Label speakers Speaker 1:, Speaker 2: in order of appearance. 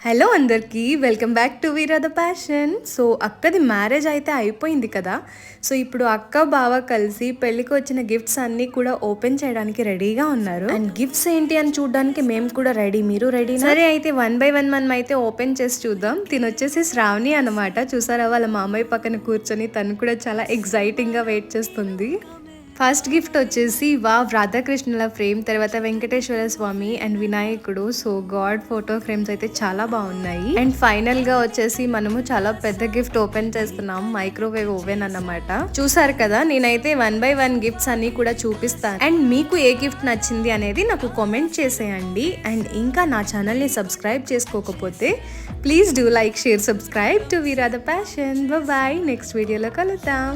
Speaker 1: Hello అందరికీ welcome back to Veera the passion. So అక్కది marriage అయితే అయిపోయింది కదా. సో ఇప్పుడు అక్క బావ కలిసి పెళ్ళికి వచ్చిన గిఫ్ట్స్ అన్నీ కూడా ఓపెన్ చేయడానికి రెడీగా ఉన్నారు. అండ్ గిఫ్ట్స్ ఏంటి అని చూడడానికి మేము కూడా రెడీ, మీరు రెడీ? సరే అయితే 1 by 1 మనం అయితే ఓపెన్ చేసి చూద్దాం. తినొచ్చేసి శ్రావణి అన్నమాట. చూసారా వాళ్ళ మామయ్య పక్కన కూర్చొని తను కూడా చాలా ఎక్సైటింగ్ గా వెయిట్ చేస్తుంది. ఫస్ట్ గిఫ్ట్ వచ్చేసి రాధాకృష్ణుల ఫ్రేమ్, తర్వాత వెంకటేశ్వర స్వామి అండ్ వినాయకుడు. సో గాడ్ ఫోటో ఫ్రేమ్స్ అయితే చాలా బాగున్నాయి. అండ్ ఫైనల్ గా వచ్చేసి మనము చాలా పెద్ద గిఫ్ట్ ఓపెన్ చేస్తున్నాం, మైక్రోవేవ్ ఓవెన్ అన్నమాట. చూసారు కదా, నేనైతే 1 by 1 గిఫ్ట్స్ అన్ని కూడా చూపిస్తాను. అండ్ మీకు ఏ గిఫ్ట్ నచ్చింది అనేది నాకు కామెంట్ చేసేయండి. అండ్ ఇంకా నా ఛానల్ ని సబ్స్క్రైబ్ చేసుకోకపోతే please do like, share, subscribe to Veera the passion. Bye, next వీడియోలో కలుద్దాం.